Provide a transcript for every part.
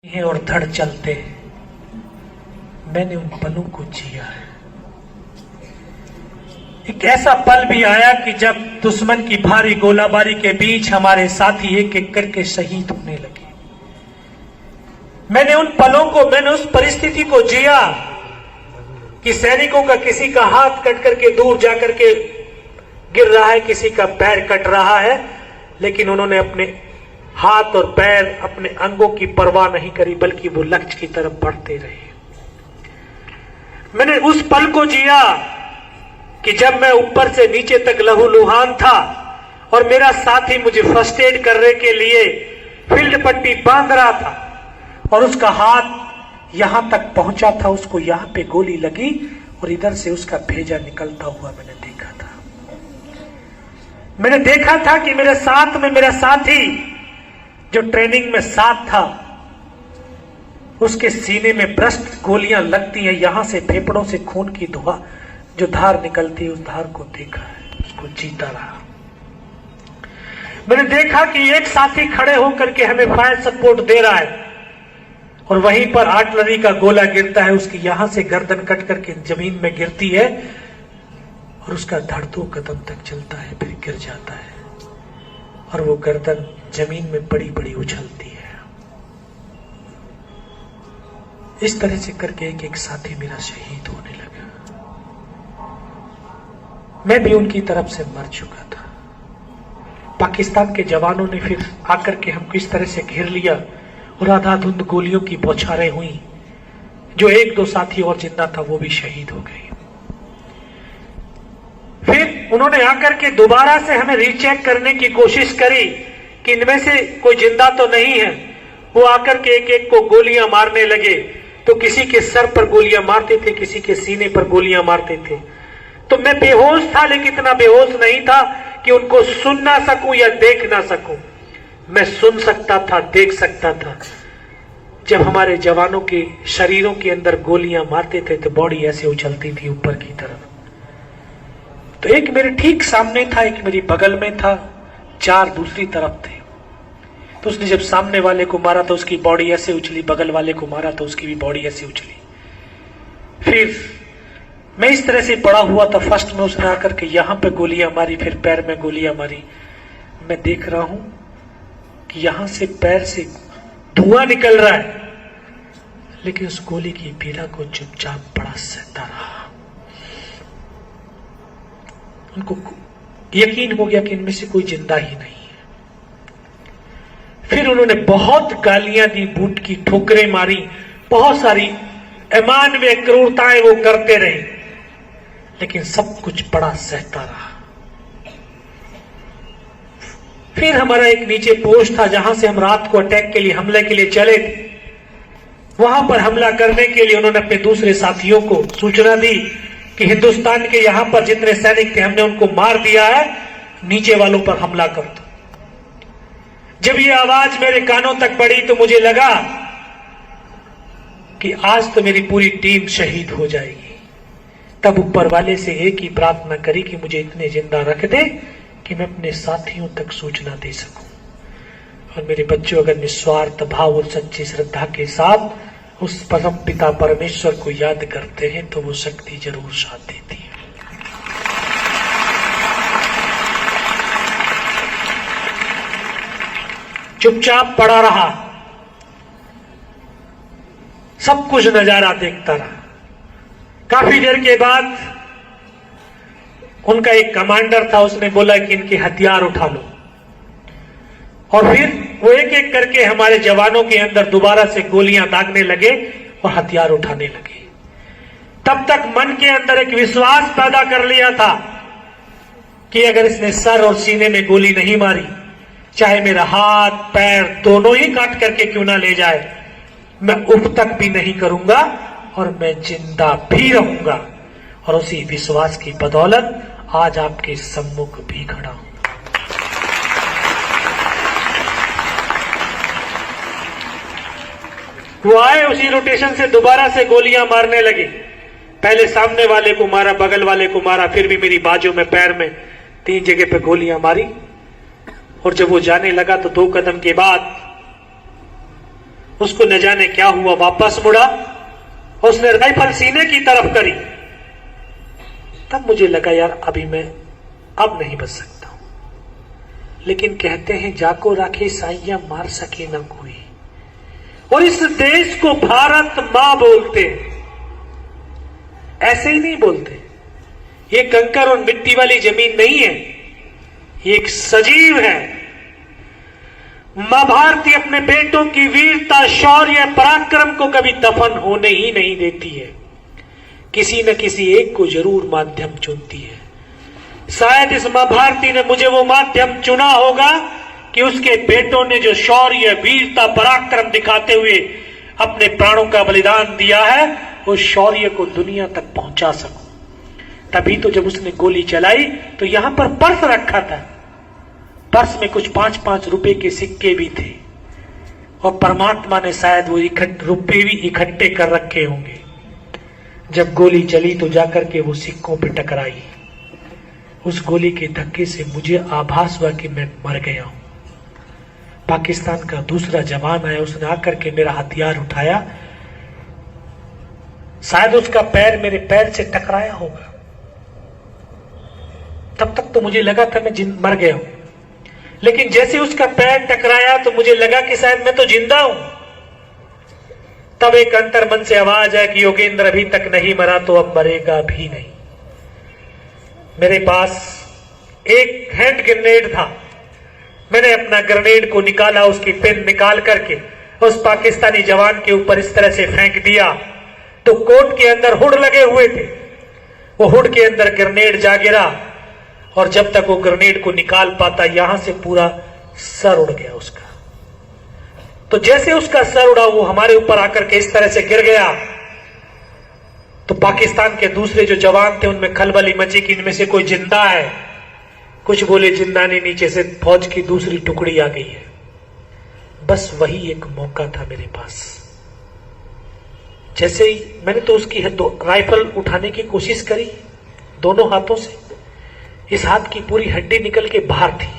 हैं और धड़ चलते हैं। मैंने उन पलों को जिया है। एक ऐसा पल भी आया कि जब दुश्मन की भारी गोलाबारी के बीच हमारे साथी एक एक करके शहीद होने लगे। मैंने उन पलों को, मैंने उस परिस्थिति को जिया कि सैनिकों का किसी का हाथ कट करके दूर जाकर के गिर रहा है, किसी का पैर कट रहा है, लेकिन उन्होंने अपने हाथ और पैर, अपने अंगों की परवाह नहीं करी, बल्कि वो लक्ष्य की तरफ बढ़ते रहे। मैंने उस पल को जिया कि जब मैं ऊपर से नीचे तक लहूलुहान था और मेरा साथी मुझे फर्स्ट एड करने के लिए फील्ड पट्टी बांध रहा था और उसका हाथ यहां तक पहुंचा था, उसको यहां पे गोली लगी और इधर से उसका भेजा निकलता हुआ मैंने देखा था। मैंने देखा था कि मेरे साथ में मेरा साथी जो ट्रेनिंग में साथ था, उसके सीने में ब्रस्ट गोलियां लगती हैं, यहां से फेफड़ों से खून की धुआं जो धार निकलती है, उस धार को देखा है, उसको जीता रहा। मैंने देखा कि एक साथी खड़े होकर के हमें फायर सपोर्ट दे रहा है और वहीं पर आर्टिलरी का गोला गिरता है, उसकी यहां से गर्दन कट करके जमीन में गिरती है और उसका धड़ 2 कदम तक चलता है, फिर गिर जाता है और वो गर्दन जमीन में बड़ी बड़ी उछलती है। इस तरह से करके एक एक साथी मेरा शहीद होने लगा। मैं भी उनकी तरफ से मर चुका था। पाकिस्तान के जवानों ने फिर आकर के हमको इस तरह से घेर लिया और आधाधुंध गोलियों की बौछारें हुई। जो 1-2 साथी और जिंदा था वो भी शहीद हो गए। फिर उन्होंने आकर के दोबारा से हमें रीचेक करने की कोशिश करी कि इनमें से कोई जिंदा तो नहीं है। वो आकर के एक एक को गोलियां मारने लगे, तो किसी के सर पर गोलियां मारते थे, किसी के सीने पर गोलियां मारते थे। तो मैं बेहोश था, लेकिन इतना बेहोश नहीं था कि उनको सुन ना सकूं या देख ना सकूं। मैं सुन सकता था, देख सकता था। जब हमारे जवानों के शरीरों के अंदर गोलियां मारते थे तो बॉडी ऐसे उछलती थी ऊपर की तरफ। तो एक मेरे ठीक सामने था, एक मेरी बगल में था, 4 दूसरी तरफ थे। तो उसने जब सामने वाले को मारा तो उसकी बॉडी ऐसे उछली, बगल वाले को मारा तो उसकी भी बॉडी ऐसे उछली। फिर मैं इस तरह से पड़ा हुआ था। फर्स्ट में उसने आकर के यहां पे गोलियां मारी, फिर पैर में गोलियां मारी। मैं देख रहा हूं कि यहां से पैर से धुआं निकल रहा है, लेकिन उस गोली की पीड़ा को चुपचाप बड़ा सहता रहा। उनको यकीन हो गया कि इनमें से कोई जिंदा ही नहीं है। फिर उन्होंने बहुत गालियां दी, बूट की ठोकरें मारी, बहुत सारी अमानवीय क्रूरताएं वो करते रहे, लेकिन सब कुछ बड़ा सहता रहा। फिर हमारा एक नीचे पोस्ट था जहां से हम रात को अटैक के लिए, हमले के लिए चले थे। वहां पर हमला करने के लिए उन्होंने अपने दूसरे साथियों को सूचना दी कि हिंदुस्तान के यहां पर जितने सैनिक थे हमने उनको मार दिया है, नीचे वालों पर हमला कर दो। जब ये आवाज मेरे कानों तक पड़ी तो मुझे लगा कि आज तो मेरी पूरी टीम शहीद हो जाएगी। तब ऊपर वाले से एक ही प्रार्थना करी कि मुझे इतने जिंदा रख दे कि मैं अपने साथियों तक सूचना दे सकूं। और मेरे बच्चों, अगर निस्वार्थ भाव और सच्ची श्रद्धा के साथ उस परम पिता परमेश्वर को याद करते हैं तो वो शक्ति जरूर साथ देती है। चुपचाप पड़ा रहा, सब कुछ नजारा देखता रहा। काफी देर के बाद उनका एक कमांडर था, उसने बोला कि इनके हथियार उठा लो। और फिर वो एक एक करके हमारे जवानों के अंदर दोबारा से गोलियां दागने लगे और हथियार उठाने लगे। तब तक मन के अंदर एक विश्वास पैदा कर लिया था कि अगर इसने सर और सीने में गोली नहीं मारी, चाहे मेरा हाथ पैर दोनों ही काट करके क्यों ना ले जाए, मैं उफ तक भी नहीं करूंगा और मैं जिंदा भी रहूंगा। और उसी विश्वास की बदौलत आज आपके सम्मुख भी खड़ा हूं। वो आए, उसी रोटेशन से दोबारा से गोलियां मारने लगे। पहले सामने वाले को मारा, बगल वाले को मारा, फिर भी मेरी बाजू में, पैर में 3 जगह पे गोलियां मारी। और जब वो जाने लगा तो 2 कदम के बाद उसको न जाने क्या हुआ, वापस मुड़ा, उसने राइफल सीने की तरफ करी। तब मुझे लगा यार अभी मैं अब नहीं बच सकता हूं। लेकिन कहते हैं जाको राखे साइया मार सके ना कोई, और इस देश को भारत मां बोलते हैं। ऐसे ही नहीं बोलते, ये कंकर और मिट्टी वाली जमीन नहीं है, ये एक सजीव है। मां भारती अपने बेटों की वीरता, शौर्य, पराक्रम को कभी दफन होने ही नहीं देती है। किसी न किसी एक को जरूर माध्यम चुनती है। शायद इस मां भारती ने मुझे वो माध्यम चुना होगा कि उसके बेटों ने जो शौर्य, वीरता, पराक्रम दिखाते हुए अपने प्राणों का बलिदान दिया है, उस शौर्य को दुनिया तक पहुंचा सकूं। तभी तो जब उसने गोली चलाई तो यहां पर पर्स रखा था, पर्स में कुछ 5-5 रुपए के सिक्के भी थे, और परमात्मा ने शायद वो रुपए भी इकट्ठे कर रखे होंगे। जब गोली चली तो जाकर के वो सिक्कों पे टकराई। उस गोली के धक्के से मुझे आभास हुआ कि मैं मर गया हूं। पाकिस्तान का दूसरा जवान आया, उसने आकर के मेरा हथियार उठाया, शायद उसका पैर मेरे पैर से टकराया होगा। तब तक तो मुझे लगा था मैं मर गया हूं, लेकिन जैसे उसका पैर टकराया तो मुझे लगा कि शायद मैं तो जिंदा हूं। तब एक अंतर मन से आवाज है कि योगेंद्र अभी तक नहीं मरा तो अब मरेगा भी नहीं। मेरे पास एक हैंड ग्रेनेड था, मैंने अपना ग्रेनेड को निकाला, उसकी पिन निकाल करके उस पाकिस्तानी जवान के ऊपर इस तरह से फेंक दिया। तो कोट के अंदर हुड लगे हुए थे, वो हुड के अंदर ग्रेनेड जा गिरा, और जब तक वो ग्रेनेड को निकाल पाता यहां से पूरा सर उड़ गया उसका। तो जैसे उसका सर उड़ा वो हमारे ऊपर आकर के इस तरह से गिर गया। तो पाकिस्तान के दूसरे जो जवान थे उनमें खलबली मची कि इनमें से कोई जिंदा है। कुछ बोले जिंदा नहीं, नीचे से फौज की दूसरी टुकड़ी आ गई है। बस वही एक मौका था मेरे पास। जैसे ही मैंने तो उसकी राइफल उठाने की कोशिश करी दोनों हाथों से, इस हाथ की पूरी हड्डी निकल के बाहर थी।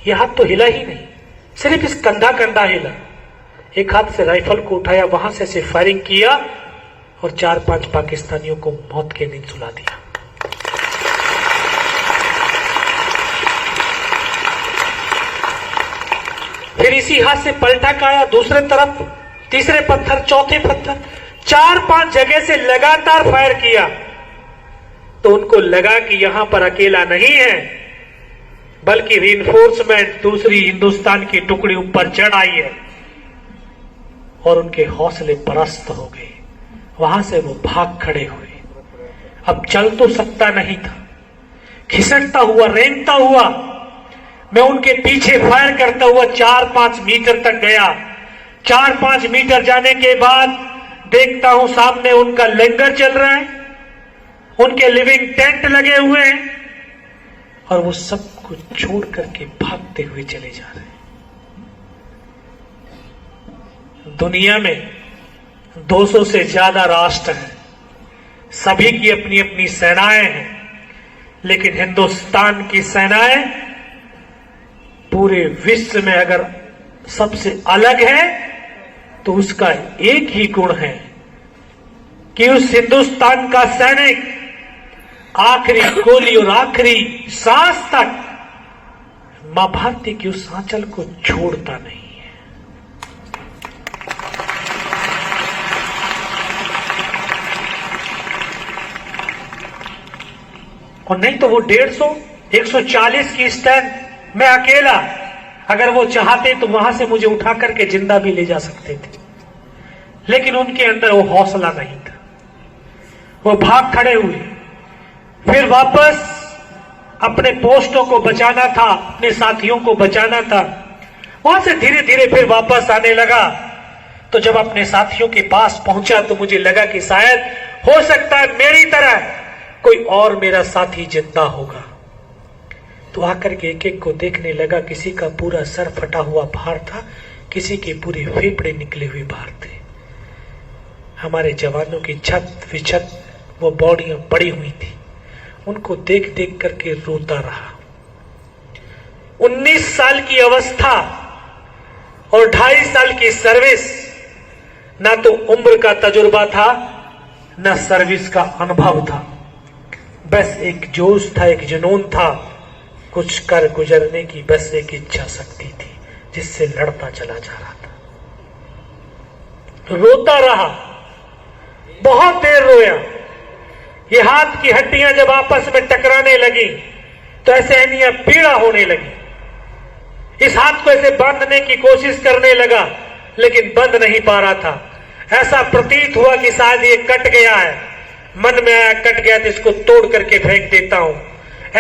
यह हाथ तो हिला ही नहीं, सिर्फ इस कंधा हिला। एक हाथ से राइफल को उठाया, वहां से ऐसे फायरिंग किया और 4-5 पाकिस्तानियों को मौत के नींद सुला दिया। फिर इसी हाथ से पलटा खाया, दूसरे तरफ तीसरे पत्थर, चौथे पत्थर, 4-5 जगह से लगातार फायर किया। तो उनको लगा कि यहां पर अकेला नहीं है, बल्कि रीइंफोर्समेंट दूसरी हिंदुस्तान की टुकड़ी ऊपर चढ़ आई है, और उनके हौसले पस्त हो गए। वहां से वो भाग खड़े हुए। अब चल तो सकता नहीं था, खिसकता हुआ, रेंगता हुआ मैं उनके पीछे फायर करता हुआ 4-5 मीटर तक गया। 4-5 मीटर जाने के बाद देखता हूं सामने उनका लंगर चल रहा है, उनके लिविंग टेंट लगे हुए हैं, और वो सब कुछ छोड़ करके भागते हुए चले जा रहे हैं। दुनिया में 200 से ज्यादा राष्ट्र हैं, सभी की अपनी अपनी सेनाएं हैं, लेकिन हिंदुस्तान की सेनाएं पूरे विश्व में अगर सबसे अलग है तो उसका एक ही गुण है कि उस हिंदुस्तान का सैनिक आखिरी गोली और आखिरी सांस तक मां भारती की उस आंचल को छोड़ता नहीं है। और नहीं तो वो 150, 140 की स्ट्रेंथ, मैं अकेला, अगर वो चाहते तो वहां से मुझे उठा करके जिंदा भी ले जा सकते थे, लेकिन उनके अंदर वो हौसला नहीं था। वो भाग खड़े हुए, फिर वापस अपने पोस्टों को बचाना था, अपने साथियों को बचाना था। वहां से धीरे धीरे फिर वापस आने लगा। तो जब अपने साथियों के पास पहुंचा तो मुझे लगा कि शायद हो सकता है मेरी तरह कोई और मेरा साथी जिंदा होगा। तो आकर के एक एक को देखने लगा। किसी का पूरा सर फटा हुआ बाहर था, किसी के पूरे फेफड़े निकले हुए बाहर थे। हमारे जवानों की छत विछत वो बॉडियां पड़ी हुई थी, उनको देख देख करके रोता रहा। 19 साल की अवस्था और 2.5 साल की सर्विस, ना तो उम्र का तजुर्बा था न सर्विस का अनुभव था, बस एक जोश था, एक जुनून था, कुछ कर गुजरने की बस एक इच्छा शक्ति थी जिससे लड़ता चला जा रहा था। रोता रहा, बहुत देर रोया। ये हाथ की हड्डियां जब आपस में टकराने लगी तो ऐसे एनिया पीड़ा होने लगी। इस हाथ को ऐसे बांधने की कोशिश करने लगा लेकिन बंध नहीं पा रहा था। ऐसा प्रतीत हुआ कि शायद ये कट गया है। मन में आया कट गया तो इसको तोड़ करके फेंक देता हूं।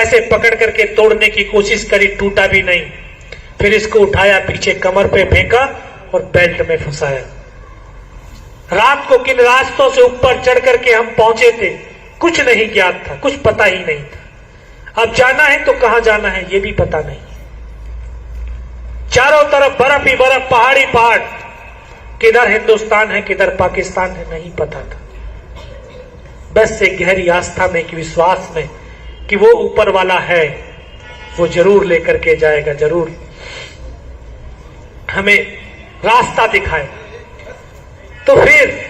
ऐसे पकड़ करके तोड़ने की कोशिश करी, टूटा भी नहीं। फिर इसको उठाया, पीछे कमर पे फेंका और बेल्ट में फंसाया। रात को किन रास्तों से ऊपर चढ़ करके हम पहुंचे थे कुछ नहीं ज्ञात था, कुछ पता ही नहीं था। अब जाना है तो कहां जाना है ये भी पता नहीं। चारों तरफ बर्फ ही बर्फ, पहाड़ी पहाड़, किधर हिंदुस्तान है किधर पाकिस्तान है नहीं पता था। बस एक गहरी आस्था में, कि विश्वास में कि वो ऊपर वाला है, वो जरूर लेकर के जाएगा, जरूर हमें रास्ता दिखाएगा। तो फिर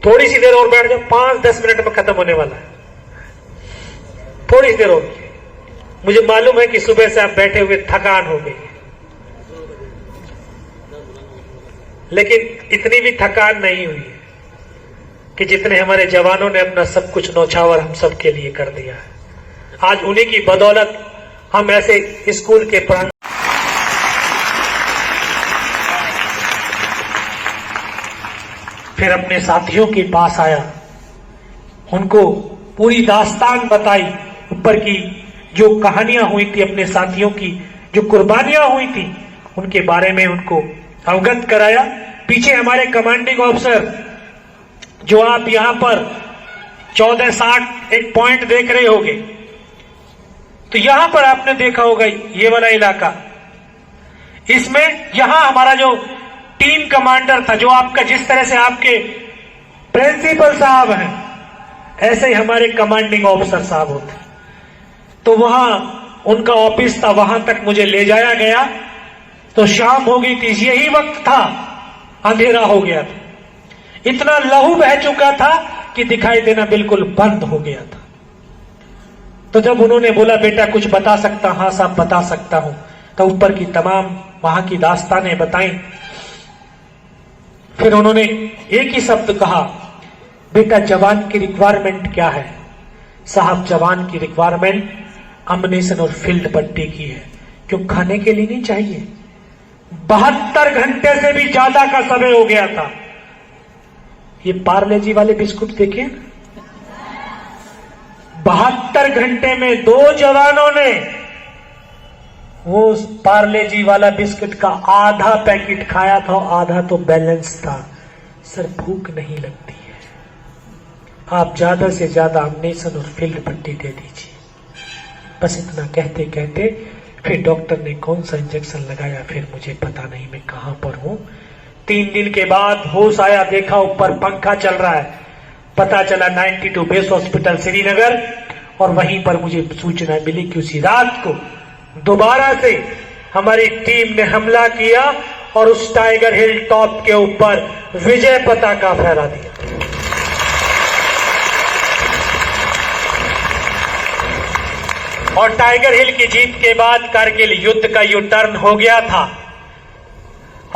थोड़ी सी देर और बैठ जाओ, 5-10 मिनट में खत्म होने वाला है। थोड़ी सी देर और, मुझे मालूम है कि सुबह से आप बैठे हुए थकान हो गई, लेकिन इतनी भी थकान नहीं हुई कि जितने हमारे जवानों ने अपना सब कुछ न्यौछावर हम सब के लिए कर दिया है। आज उन्हीं की बदौलत हम ऐसे स्कूल के प्रांगण, फिर अपने साथियों के पास आया, उनको पूरी दास्तान बताई, ऊपर की जो कहानियां हुई थी, अपने साथियों की जो कुर्बानियां हुई थी उनके बारे में उनको अवगत कराया। पीछे हमारे कमांडिंग ऑफिसर, जो आप यहां पर 1460 एक पॉइंट देख रहे होंगे, तो यहां पर आपने देखा होगा ये वाला इलाका, इसमें यहां हमारा जो टीम कमांडर था, जो आपका जिस तरह से आपके प्रिंसिपल साहब हैं ऐसे ही हमारे कमांडिंग ऑफिसर साहब होते। तो वहां उनका ऑफिस था, वहां तक मुझे ले जाया गया तो शाम हो गई थी। यही वक्त था, अंधेरा हो गया था, इतना लहू बह चुका था कि दिखाई देना बिल्कुल बंद हो गया था। तो जब उन्होंने बोला बेटा कुछ बता सकता? हाँ साहब बता सकता हूं। तो ऊपर की तमाम वहां की दास्तानें बताई। फिर उन्होंने एक ही शब्द कहा, बेटा जवान की रिक्वायरमेंट क्या है? साहब जवान की रिक्वायरमेंट अम्युनिशन और फील्ड पट्टी की है। क्यों? खाने के लिए नहीं चाहिए। 72 घंटे से भी ज्यादा का समय हो गया था। ये पार्ले जी वाले बिस्कुट देखे, 72 घंटे में 2 जवानों ने वो पार्ले जी वाला बिस्कुट का आधा पैकेट खाया था, आधा तो बैलेंस था। सर भूख नहीं लगती है, आप ज्यादा से ज्यादा अम्युनिशन और फील्ड पट्टी दे दीजिए। बस इतना कहते कहते फिर डॉक्टर ने कौन सा इंजेक्शन लगाया फिर मुझे पता नहीं, मैं कहां पर हूं। 3 दिन के बाद होश आया, देखा ऊपर पंखा चल रहा है, पता चला 92 बेस हॉस्पिटल श्रीनगर। और वहीं पर मुझे सूचना मिली कि उसी रात को दोबारा से हमारी टीम ने हमला किया और उस टाइगर हिल टॉप के ऊपर विजय पताका फहरा दिया। और टाइगर हिल की जीत के बाद कारगिल युद्ध का यू टर्न हो गया था।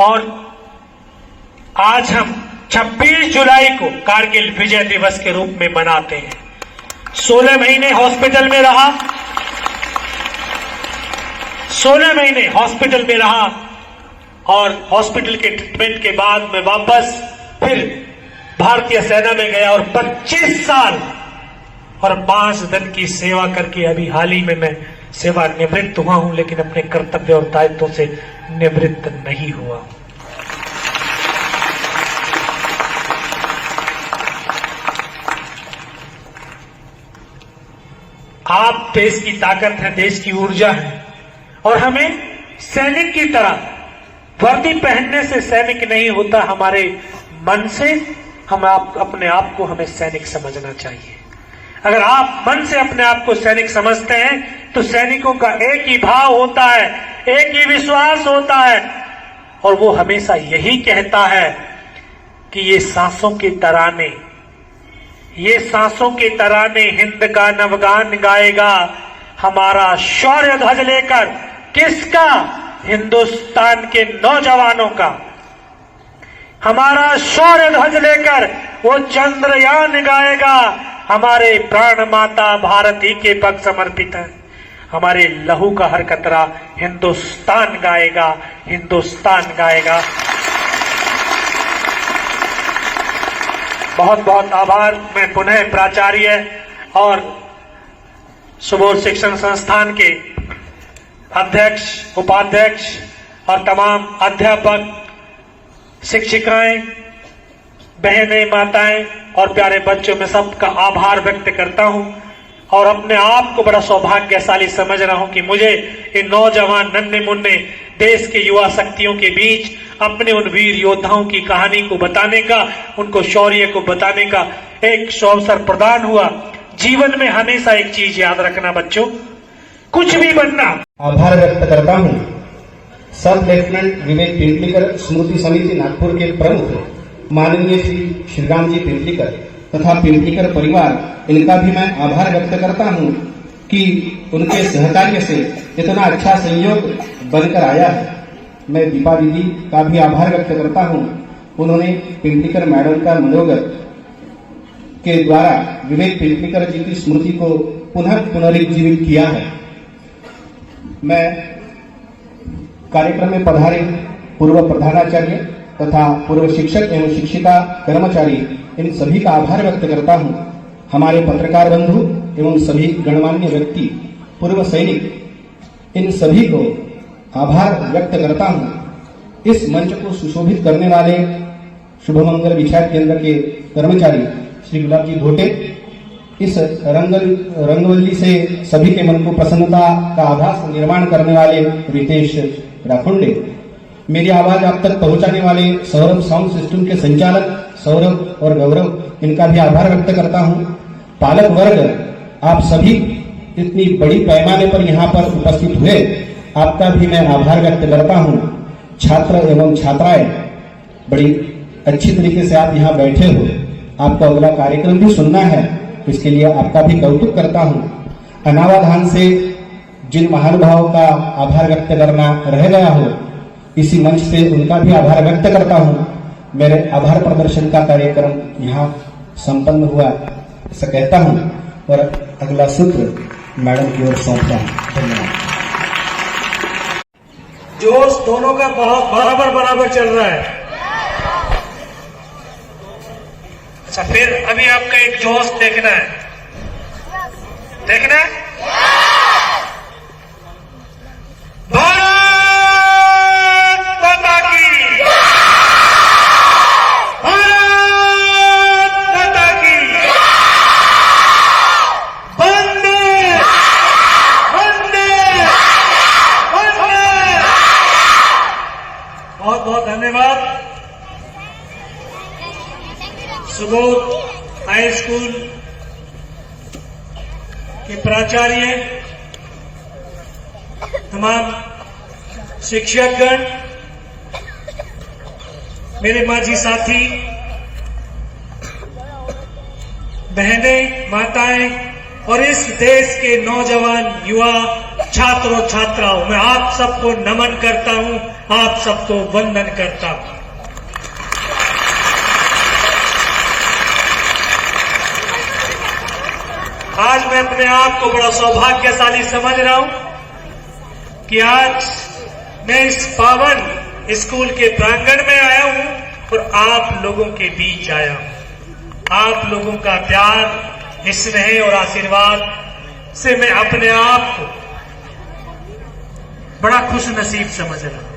और आज हम 26 जुलाई को कारगिल विजय दिवस के रूप में मनाते हैं। 16 महीने हॉस्पिटल में रहा, 16 महीने हॉस्पिटल में रहा और हॉस्पिटल के ट्रीटमेंट के बाद मैं वापस फिर भारतीय सेना में गया और 25 साल और 5 दिन की सेवा करके अभी हाल ही में मैं सेवानिवृत्त हुआ हूं, लेकिन अपने कर्तव्य और दायित्वों से निवृत्त नहीं हुआ। आप देश की ताकत है, देश की ऊर्जा है और हमें सैनिक की तरह वर्दी पहनने से सैनिक नहीं होता, हमारे मन से हम अपने आप को हमें सैनिक समझना चाहिए। अगर आप मन से अपने आप को सैनिक समझते हैं तो सैनिकों का एक ही भाव होता है, एक ही विश्वास होता है, और वो हमेशा यही कहता है कि ये सांसों के तराने, ये सांसों के तराने हिंद का नवगान गाएगा हमारा शौर्य ध्वज लेकर। किसका? हिंदुस्तान के नौजवानों का। हमारा शौर्य ध्वज लेकर वो चंद्रयान गाएगा, हमारे प्राण माता भारत ही के पग समर्पित है। हमारे लहू का हर कतरा हिंदुस्तान गाएगा, हिंदुस्तान गाएगा। बहुत बहुत आभार। मैं पुनः प्राचार्य और सुबोध शिक्षण संस्थान के अध्यक्ष, उपाध्यक्ष और तमाम अध्यापक, शिक्षिकाएं, बहनें, माताएं और प्यारे बच्चों में सबका आभार व्यक्त करता हूं और अपने आप को बड़ा सौभाग्यशाली समझ रहा हूं कि मुझे इन नौजवान नन्हे मुन्ने देश के युवा शक्तियों के बीच अपने उन वीर योद्धाओं की कहानी को बताने का, उनको शौर्य को बताने का एक अवसर प्रदान हुआ। जीवन में हमेशा एक चीज याद रखना बच्चों, कुछ भी बनना। आभार व्यक्त करता हूं सब लेफ्टिनेंट विवेक पिंपलीकर स्मृति समिति नागपुर के प्रमुख माननीय श्री श्रीराम जी पिंपलीकर तथा पिंपलीकर परिवार, इनका भी मैं आभार व्यक्त करता हूं कि उनके सहकार्य से इतना अच्छा संयोग बनकर आया है। मैं दीपा दीदी का भी आभार व्यक्त करता हूं, उन्होंने पिंपलीकर मैडम का मनोगत के द्वारा विवेक पिंपलीकर जी की स्मृति को पुनः पुनरुज्जीवित किया है। मैं कार्यक्रम में पधारे पूर्व प्रधानाचार्य तथा पूर्व शिक्षक एवं शिक्षिका कर्मचारी, इन सभी का आभार व्यक्त करता हूं। हमारे पत्रकार बंधु एवं सभी गणमान्य व्यक्ति, पूर्व सैनिक, इन सभी को आभार व्यक्त करता हूं। इस मंच को सुशोभित करने वाले शुभमंगल विचार केंद्र के कर्मचारी श्री गुलाब जी धोटे, इस रंगवल्ली से सभी के मन को प्रसन्नता का आभास निर्माण करने वाले रितेश राखुंडे, मेरी आवाज आप तक पहुंचाने वाले सौरभ साउंड सिस्टम के संचालक सौरभ और गौरव, इनका भी आभार व्यक्त करता हूं। पालक वर्ग, आप सभी इतनी बड़ी पैमाने पर यहाँ पर उपस्थित हुए, आपका भी मैं आभार व्यक्त करता हूं। छात्र एवं छात्राएं, बड़ी अच्छी तरीके से आप यहाँ बैठे हो, आपको अगला कार्यक्रम भी सुनना है, इसके लिए आपका भी कौतुक करता हूं। अनावधान से जिन महानुभावों का आभार व्यक्त करना रह गया हो, इसी मंच से उनका भी आभार व्यक्त करता हूं। मेरे आभार प्रदर्शन का कार्यक्रम यहाँ संपन्न हुआ, ऐसा कहता हूं और अगला सूत्र मैडम की ओर सौंपता हूं। धन्यवाद। जोश दोनों का बहुत बराबर चल रहा है। अच्छा, फिर अभी आपका एक जोश देखना है, देखना है? बहुत बहुत धन्यवाद। सुबोध हाई स्कूल के प्राचार्य, तमाम शिक्षकगण, मेरे माझी साथी, बहनें, माताएं और इस देश के नौजवान युवा छात्रों छात्राओं, मैं आप सबको नमन करता हूं, आप सबको वंदन करता हूं। आज मैं अपने आप को बड़ा सौभाग्यशाली समझ रहा हूं कि आज मैं इस पावन स्कूल के प्रांगण में आया हूं और आप लोगों के बीच आया हूं। आप लोगों का प्यार, स्नेह और आशीर्वाद से मैं अपने आप को बड़ा खुश नसीब समझ रहा हूं,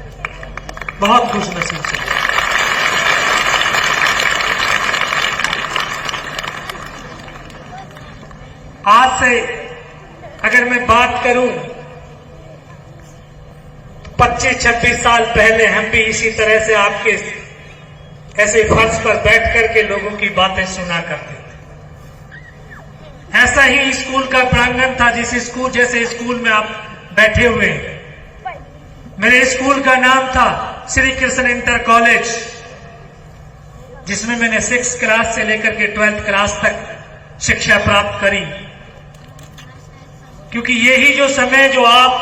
बहुत खुश नसीब समझ रहा हूं। आज से अगर मैं बात करूं, 25-26 साल पहले हम भी इसी तरह से आपके ऐसे फर्श पर बैठ करके लोगों की बातें सुना करते थे। ऐसा ही स्कूल का प्रांगण था, जिस स्कूल जैसे स्कूल में आप बैठे हुए हैं। मेरे स्कूल का नाम था श्री कृष्ण इंटर कॉलेज, जिसमें मैंने 6th क्लास से लेकर के 12th क्लास तक शिक्षा प्राप्त करी। क्योंकि यही जो समय जो आप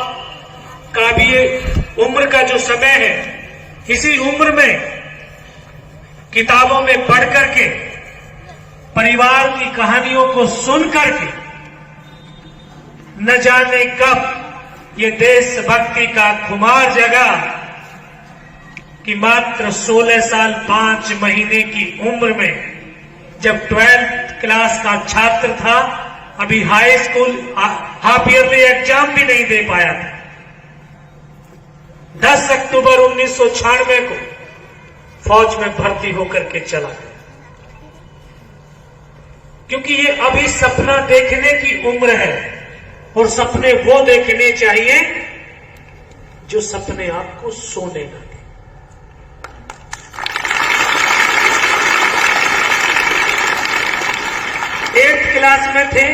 का भी उम्र का जो समय है, इसी उम्र में किताबों में पढ़ करके, परिवार की कहानियों को सुन करके, न जाने कब ये देशभक्ति का खुमार जगा कि मात्र 16 साल 5 महीने की उम्र में, जब 12th क्लास का छात्र था, अभी high school half yearly exam भी नहीं दे पाया था, 10 अक्टूबर 1996 को फौज में भर्ती होकर के चला गया। क्योंकि ये अभी सपना देखने की उम्र है, और सपने वो देखने चाहिए जो सपने आपको सोने लगे। 8th क्लास में थे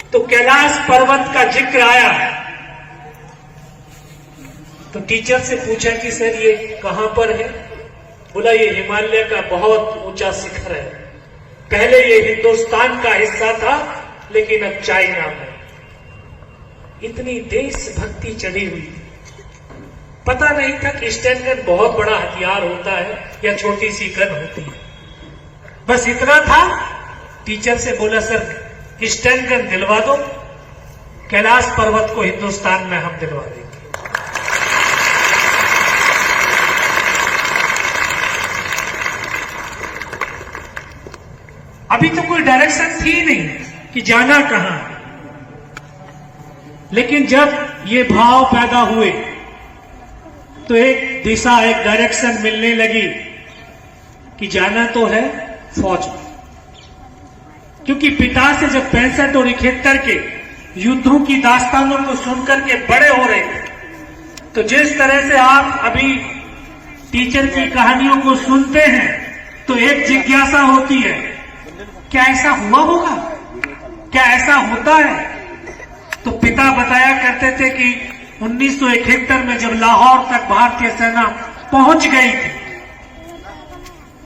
तो कैलाश पर्वत का जिक्र आया, तो टीचर से पूछा कि सर ये कहां पर है? बोला ये हिमालय का बहुत ऊंचा शिखर है, पहले ये हिंदुस्तान का हिस्सा था लेकिन अब चाइना में। इतनी देशभक्ति चढ़ी हुई थी, पता नहीं था कि स्टैंड गन बहुत बड़ा हथियार होता है या छोटी सी गन होती है। बस इतना था, टीचर से बोला सर स्टैंड गन दिलवा दो, कैलाश पर्वत को हिंदुस्तान में हम दिलवा देंगे। अभी तो कोई डायरेक्शन थी नहीं कि जाना कहां, लेकिन जब ये भाव पैदा हुए तो एक दिशा, एक डायरेक्शन मिलने लगी कि जाना तो है फौज में। क्योंकि पिता से जब 65 और 71 के युद्धों की दास्तानों को सुनकर के बड़े हो रहे थे, तो जिस तरह से आप अभी टीचर की कहानियों को सुनते हैं तो एक जिज्ञासा होती है, क्या ऐसा हुआ होगा, क्या ऐसा होता है? तो पिता बताया करते थे कि 1971 में जब लाहौर तक भारतीय सेना पहुंच गई थी,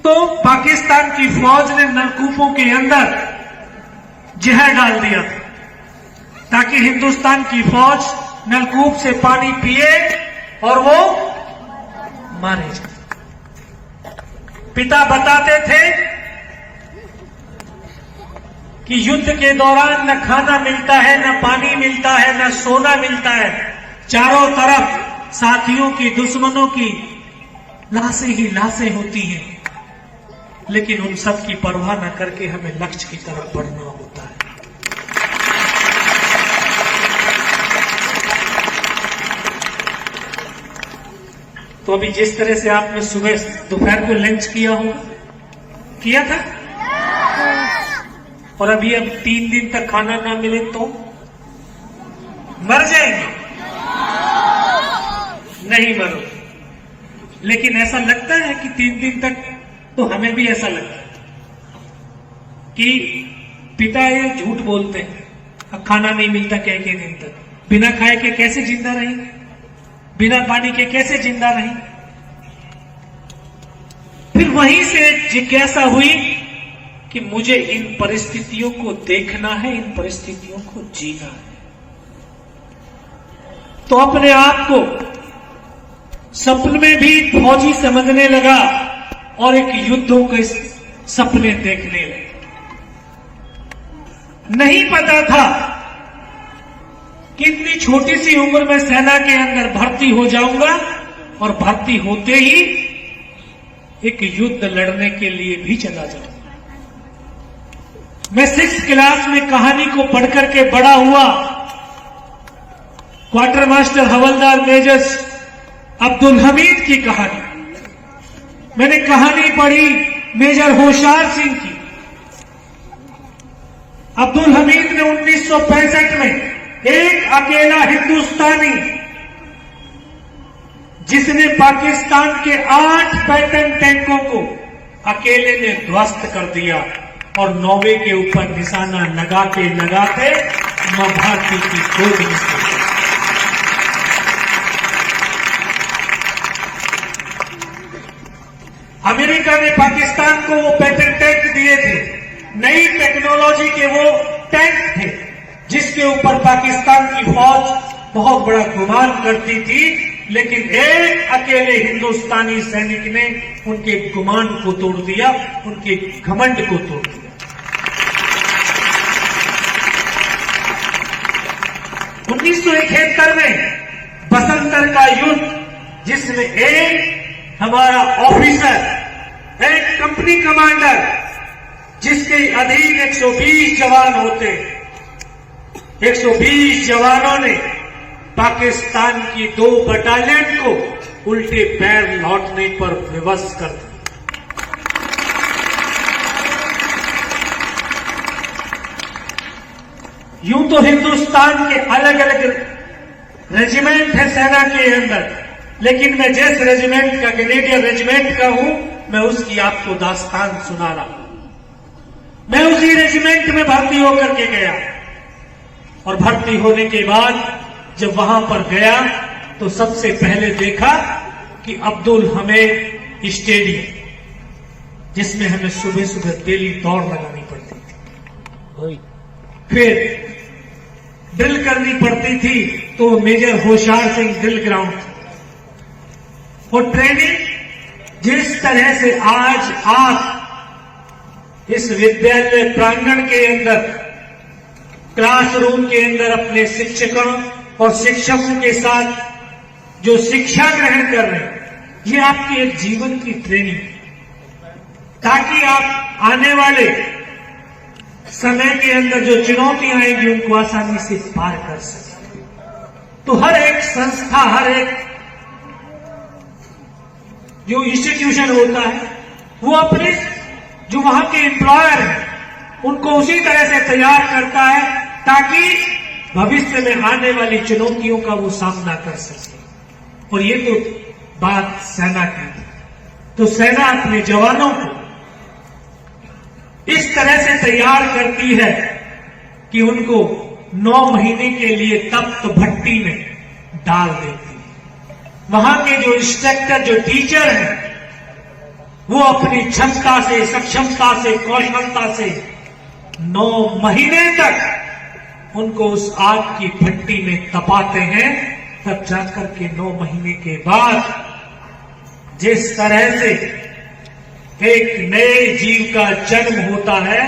तो पाकिस्तान की फौज ने नलकूपों के अंदर जहर डाल दिया था, ताकि हिंदुस्तान की फौज नलकूप से पानी पिए और वो मारे जाए। पिता बताते थे कि युद्ध के दौरान न खाना मिलता है, न पानी मिलता है, न सोना मिलता है, चारों तरफ साथियों की, दुश्मनों की लाशें ही लाशें होती हैं, लेकिन उन सब की परवाह न करके हमें लक्ष्य की तरफ बढ़ना होता है। तो अभी जिस तरह से आपने सुबह दोपहर को लंच किया था, और अभी अब 3 दिन तक खाना ना मिले तो मर जाएंगे? नहीं मरो, लेकिन ऐसा लगता है कि 3 दिन तक, तो हमें भी ऐसा लगता है कि पिता ये झूठ बोलते हैं, अब खाना नहीं मिलता कह के दिन तक, बिना खाए के कैसे जिंदा रहेंगे, बिना पानी के कैसे जिंदा रहेंगे? फिर वहीं से जिज्ञासा हुई कि मुझे इन परिस्थितियों को देखना है, इन परिस्थितियों को जीना है। तो अपने आप को सपने में भी फौजी समझने लगा और एक युद्धों के सपने देखने लगा। नहीं पता था कि इतनी छोटी सी उम्र में सेना के अंदर भर्ती हो जाऊंगा, और भर्ती होते ही एक युद्ध लड़ने के लिए भी चला जाऊंगा। मैं 6th क्लास में कहानी को पढ़कर के बड़ा हुआ। क्वार्टर मास्टर हवलदार मेजर अब्दुल हमीद की कहानी मैंने कहानी पढ़ी, मेजर होशियार सिंह की। अब्दुल हमीद ने 1965 में एक अकेला हिंदुस्तानी, जिसने पाकिस्तान के 8 पैटर्न टैंकों को अकेले ने ध्वस्त कर दिया, और नौवे के ऊपर निशाना लगाते लगाते मां भारती की गोद में सो गए। अमेरिका ने पाकिस्तान को वो पेट्रियट टैंक दिए थे, नई टेक्नोलॉजी के वो टैंक थे जिसके ऊपर पाकिस्तान की फौज बहुत बड़ा गुमान करती थी, लेकिन एक अकेले हिंदुस्तानी सैनिक ने उनके गुमान को तोड़ दिया, उनके घमंड को तोड़ दिया। 1971 में बसंतर का युद्ध, जिसमें एक हमारा ऑफिसर, एक कंपनी कमांडर, जिसके अधीन 120 जवान होते, 120 जवानों ने पाकिस्तान की 2 बटालियन को उल्टे पैर लौटने पर विवश कर दिया। यूं तो हिंदुस्तान के अलग अलग रेजिमेंट है सेना के अंदर, लेकिन मैं जिस रेजिमेंट का, कैनेडियन रेजिमेंट का हूं, मैं उसकी आपको दास्तान सुना रहा हूं। मैं उसी रेजिमेंट में भर्ती होकर के गया और भर्ती होने के बाद जब वहां पर गया तो सबसे पहले देखा कि अब्दुल हमीद स्टेडियम, जिसमें हमें सुबह सुबह डेली दौड़ लगानी पड़ती थी, फिर ड्रिल करनी पड़ती थी तो major Hoshiyar Singh drill ground, और ट्रेनिंग जिस तरह से आज आप इस विद्यालय प्रांगण के अंदर, क्लासरूम के अंदर अपने शिक्षकों और शिक्षकों के साथ जो शिक्षा ग्रहण कर रहे हैं, ये आपकी एक जीवन की ट्रेनिंग, ताकि आप आने वाले समय के अंदर जो चुनौतियां आएंगी उनको आसानी से पार कर सकें। तो हर एक संस्था, हर एक जो इंस्टीट्यूशन होता है, वो अपने जो वहां के एम्प्लॉयर हैं उनको उसी तरह से तैयार करता है ताकि भविष्य में आने वाली चुनौतियों का वो सामना कर सके। और ये तो बात सेना की थी। तो सेना अपने जवानों को इस तरह से तैयार करती है कि उनको 9 महीने के लिए तप्त भट्टी में डाल देती है। वहां के जो इंस्ट्रक्टर, जो टीचर हैं, वो अपनी क्षमता से, सक्षमता से, कौशलता से 9 महीने तक उनको उस आग की भट्टी में तपाते हैं। तब जाकर के 9 महीने के बाद जिस तरह से एक नए जीव का जन्म होता है,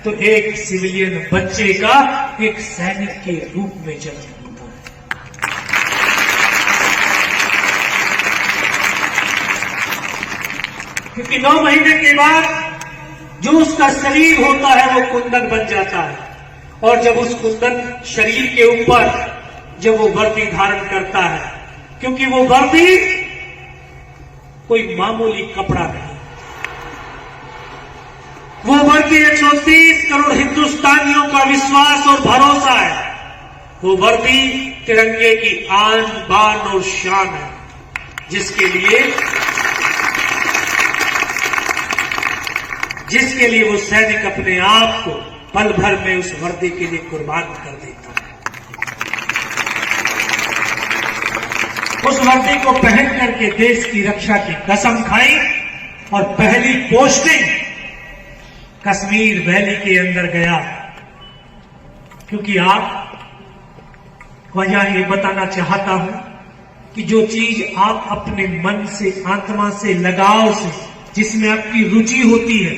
तो एक सिविलियन बच्चे का एक सैनिक के रूप में जन्म होता है। क्योंकि 9 महीने के बाद जो उसका शरीर होता है वो कुंदन बन जाता है, और जब उस कुंदन शरीर के ऊपर जब वो वर्दी धारण करता है, क्योंकि वो वर्दी कोई मामूली कपड़ा नहीं, वो वर्दी 130 करोड़ हिंदुस्तानियों का विश्वास और भरोसा है। वो वर्दी तिरंगे की आन, बान और शान है, जिसके लिए वो सैनिक अपने आप को पल भर में उस वर्दी के लिए कुर्बान कर देता है। उस वर्दी को पहन करके देश की रक्षा की कसम खाई और पहली पोस्टिंग कश्मीर वैली के अंदर गया। क्योंकि आपको यहां ये बताना चाहता हूं कि जो चीज आप अपने मन से, आत्मा से, लगाव से, जिसमें आपकी रुचि होती है,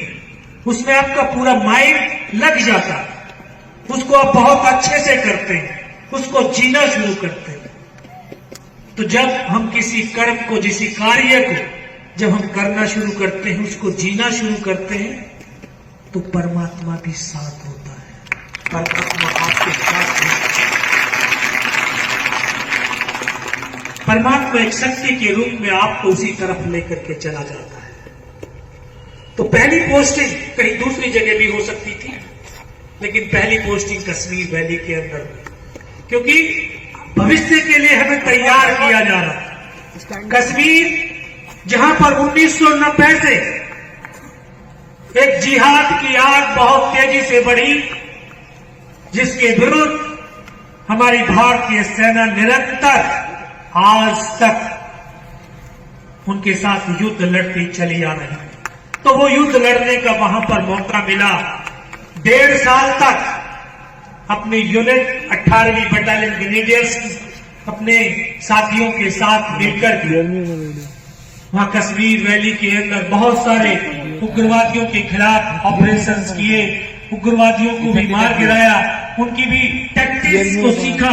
उसमें आपका पूरा माइंड लग जाता है, उसको आप बहुत अच्छे से करते हैं, उसको जीना शुरू करते हैं। तो जब हम किसी कर्म को, किसी कार्य को जब हम करना शुरू करते हैं, उसको जीना शुरू करते हैं, तो परमात्मा भी साथ होता है। परमात्मा आपके साथ है। परमात्मा एक शक्ति के रूप में आपको उसी तरफ लेकर के चला जाता है। तो पहली पोस्टिंग कहीं दूसरी जगह भी हो सकती थी, लेकिन पहली पोस्टिंग कश्मीर वैली के अंदर, क्योंकि भविष्य के लिए हमें तैयार किया जा रहा है। कश्मीर जहां पर 1990 से एक जिहाद की आग बहुत तेजी से बढ़ी, जिसके विरुद्ध हमारी भारतीय सेना निरंतर आज तक उनके साथ युद्ध लड़ती चली आ रही है। तो वो युद्ध लड़ने का वहां पर मौका मिला। 1.5 साल तक अपने यूनिट 18वीं बटालियन ग्रेनेडियर्स अपने साथियों के साथ मिलकर वहां कश्मीर वैली के अंदर बहुत सारे उग्रवादियों के खिलाफ ऑपरेशंस किए, उग्रवादियों को भी मार गिराया, उनकी भी टैक्टिक्स को सीखा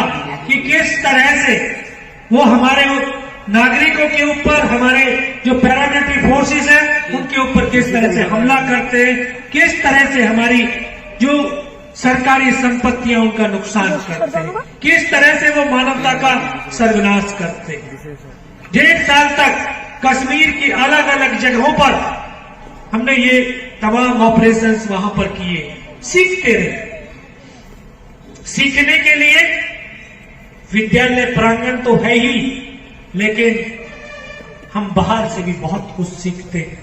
कि किस तरह से वो हमारे नागरिकों के ऊपर, हमारे जो पैरामिलिट्री फोर्सेस हैं उनके ऊपर किस तरह से हमला करते हैं, किस तरह से हमारी जो सरकारी संपत्तियां उनका नुकसान करते हैं, किस तरह से वो मानवता का सर्वनाश करते हैं। 1.5 साल तक कश्मीर की अलग अलग जगहों पर हमने ये तमाम ऑपरेशंस वहां पर किए, सीखते रहे। सीखने के लिए विद्यालय प्रांगण तो है ही, लेकिन हम बाहर से भी बहुत कुछ सीखते हैं।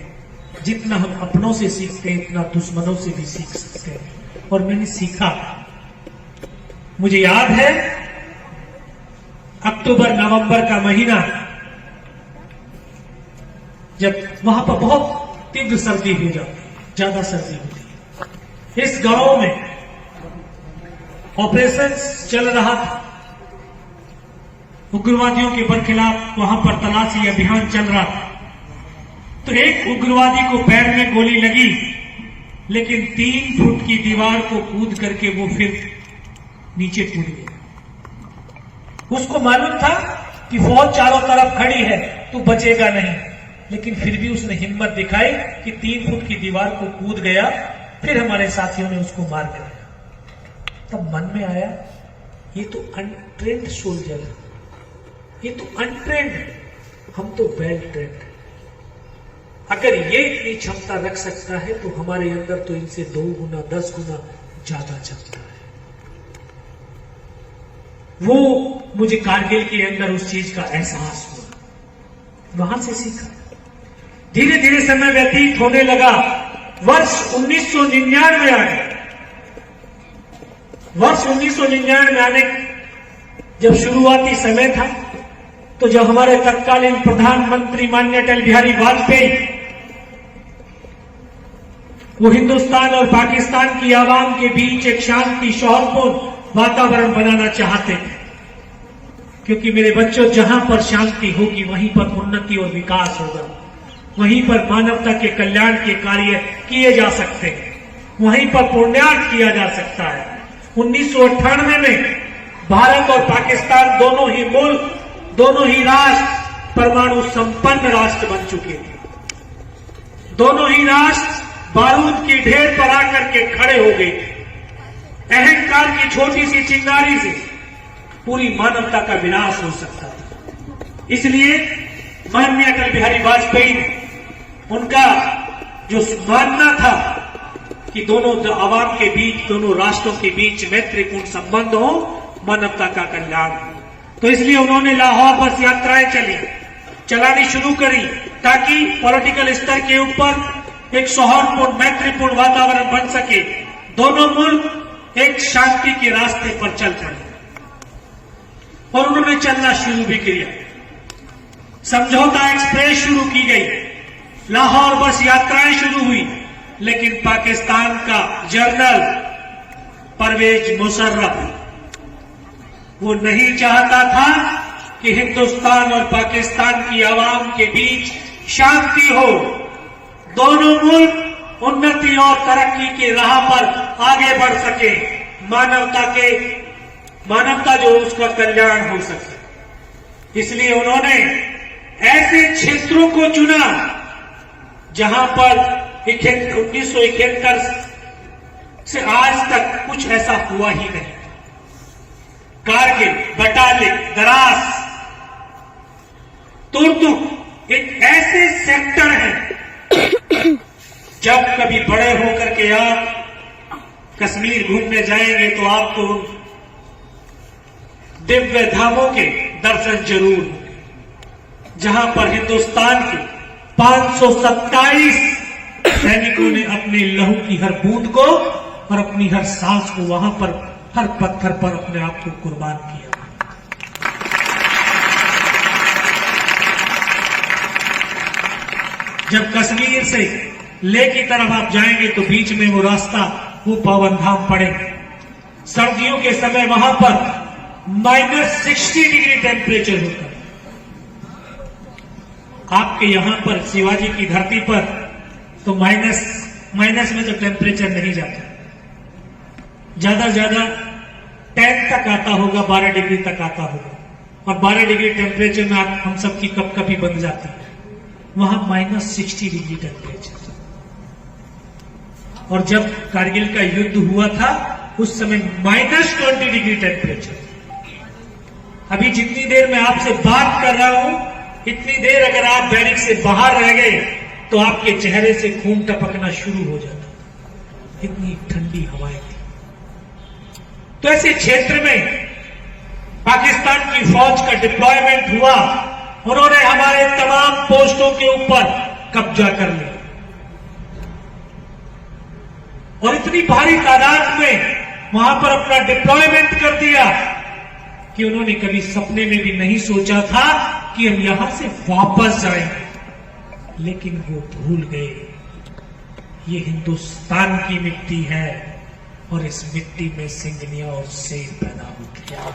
जितना हम अपनों से सीखते हैं उतना दुश्मनों से भी सीख सकते हैं। और मैंने सीखा, मुझे याद है अक्टूबर नवंबर का महीना, जब वहां पर बहुत तीव्र सर्दी हो जाती, ज्यादा सर्दी होती, इस गांव में ऑपरेशन चल रहा था, उग्रवादियों के बरखिलाफ वहां पर तलाशी अभियान चल रहा था। तो एक उग्रवादी को पैर में गोली लगी, लेकिन 3 फुट की दीवार को कूद करके वो फिर नीचे कूद गया। उसको मालूम था कि फौज चारों तरफ खड़ी है, तो बचेगा नहीं, लेकिन फिर भी उसने हिम्मत दिखाई कि 3 फुट की दीवार को कूद गया। फिर हमारे साथियों ने उसको मार गिराया। तब मन में आया, ये तो अनट्रेंड सोल्जर है, ये तो अनट्रेंड है, हम तो वेल ट्रेंड है। अगर ये इतनी क्षमता रख सकता है तो हमारे अंदर तो इनसे 2 गुना 10 गुना ज्यादा क्षमता है। वो मुझे कारगिल के अंदर उस चीज का एहसास हुआ, वहां से सीखा। धीरे धीरे समय व्यतीत होने लगा। वर्ष 1999 आ गया। वर्ष 1999 आने जब शुरुआती समय था, तो जब हमारे तत्कालीन प्रधानमंत्री माननीय अटल बिहारी वाजपेयी वो हिंदुस्तान और पाकिस्तान की आवाम के बीच एक शांति सौहार्दपूर्ण वातावरण बनाना चाहते थे, क्योंकि मेरे बच्चों, जहां पर शांति होगी वहीं पर उन्नति और विकास होगा, वहीं पर मानवता के कल्याण के कार्य किए जा सकते हैं, वहीं पर पुण्यार्थ किया जा सकता है। 1998 में भारत और पाकिस्तान दोनों ही मुल्क, दोनों ही राष्ट्र परमाणु संपन्न राष्ट्र बन चुके थे। दोनों ही राष्ट्र बारूद की ढेर पर आकर के खड़े हो गए थे। अहंकार की छोटी सी चिंगारी से पूरी मानवता का विनाश हो सकता था। इसलिए माननीय अटल बिहारी वाजपेयी ने, उनका जो मानना था कि दोनों आवाम के बीच, दोनों राष्ट्रों के बीच मैत्रीपूर्ण संबंध हो, मानवता का कल्याण हो, तो इसलिए उन्होंने लाहौर बस यात्राएं चलानी शुरू करी, ताकि पॉलिटिकल स्तर के ऊपर एक सौहार्दपूर्ण मैत्रीपूर्ण वातावरण बन सके, दोनों मुल्क एक शांति के रास्ते पर चल पड़े। और उन्होंने चलना शुरू भी किया। समझौता एक्सप्रेस शुरू की गई, लाहौर बस यात्राएं शुरू हुई, लेकिन पाकिस्तान का जनरल परवेज मुशर्रफ वो नहीं चाहता था कि हिंदुस्तान और पाकिस्तान की आवाम के बीच शांति हो, दोनों मुल्क उन्नति और तरक्की की राह पर आगे बढ़ सके, मानवता जो उसका कल्याण हो सके। इसलिए उन्होंने ऐसे क्षेत्रों को चुना जहां पर 1971 से आज तक कुछ ऐसा हुआ ही नहीं। कारगिल, बटालिक, द्रास, तुर्तुक एक ऐसे सेक्टर हैं, जब कभी बड़े होकर के आप कश्मीर घूमने जाएंगे तो आपको दिव्य धामों के दर्शन जरूर होंगे, जहां पर हिंदुस्तान की 527 सैनिकों ने अपने लहू की हर बूंद को और अपनी हर सांस को वहां पर हर पत्थर पर अपने आप को कुर्बान किया। जब कश्मीर से लेह की तरफ आप जाएंगे तो बीच में वो रास्ता, वो पावन धाम पड़ेगा। सर्दियों के समय वहां पर -60 डिग्री टेम्परेचर होता है। आपके यहां पर शिवाजी की धरती पर तो माइनस में तो टेम्परेचर नहीं जाता, ज्यादा से ज्यादा 10 तक आता होगा, 12 डिग्री तक आता होगा, और 12 डिग्री टेम्परेचर में आप हम सबकी कपकपी बन जाती है। वहां -60 डिग्री टेम्परेचर। और जब कारगिल का युद्ध हुआ था उस समय -20 डिग्री टेम्परेचर। अभी जितनी देर मैं आपसे बात कर रहा हूं, इतनी देर अगर आप बैरिक से बाहर रह गए तो आपके चेहरे से खून टपकना शुरू हो जाता, इतनी ठंडी हवाएं थी। तो ऐसे क्षेत्र में पाकिस्तान की फौज का डिप्लॉयमेंट हुआ, उन्होंने हमारे तमाम पोस्टों के ऊपर कब्जा कर लिया और इतनी भारी तादाद में वहां पर अपना डिप्लॉयमेंट कर दिया कि उन्होंने कभी सपने में भी नहीं सोचा था कि हम यहां से वापस जाएंगे। लेकिन वो भूल गए, ये हिंदुस्तान की मिट्टी है और इस मिट्टी में सिंगनिया और शेर पैदा होते हैं।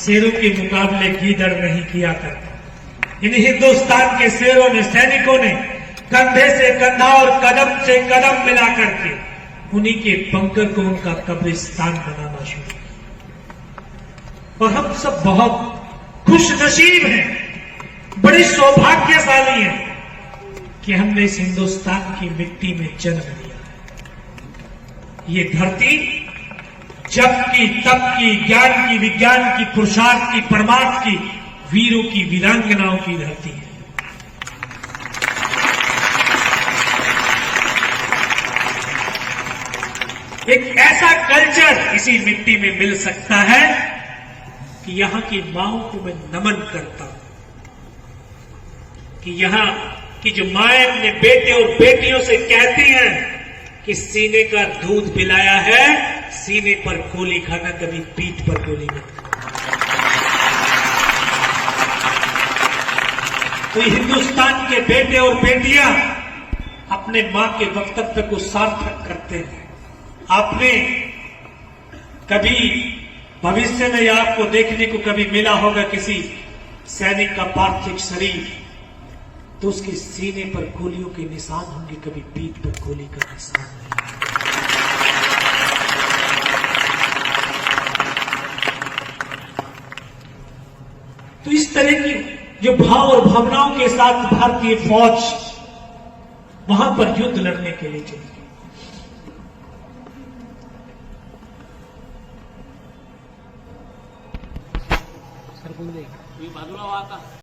शेरों के मुकाबले गीदड़ नहीं किया करता। इन हिंदुस्तान के शेरों ने, सैनिकों ने कंधे से कंधा और कदम से कदम मिला करके उन्हीं के बंकर को उनका कब्रिस्तान बनाना शुरू किया। और हम सब बहुत खुश नसीब हैं, बड़े सौभाग्यशाली हैं कि हमने इस हिंदुस्तान की मिट्टी में जन्म लिया है। ये धरती जप की, तप की, ज्ञान की, विज्ञान की, पुरुषार्थ की, परमार्थ की, वीरों की, वीरांगनाओं की धरती है। एक ऐसा कल्चर इसी मिट्टी में मिल सकता है कि यहां की माओं को मैं नमन करता हूं कि यहां की जो माएं अपने बेटे और बेटियों से कहती हैं कि सीने का दूध पिलाया है, सीने पर गोली खाना, कभी पीठ पर गोली मत खाना। तो हिंदुस्तान के बेटे और बेटियां अपने मां के वक्तव्य को सार्थक करते हैं। आपने कभी भविष्य में या आपको देखने को कभी मिला होगा किसी सैनिक का पार्थिव शरीर, तो उसके सीने पर गोलियों के निशान होंगे, कभी पीठ पर गोली का निशान नहीं। तो इस तरह की जो भाव और भावनाओं के साथ भारतीय फौज वहां पर युद्ध लड़ने के लिए चली।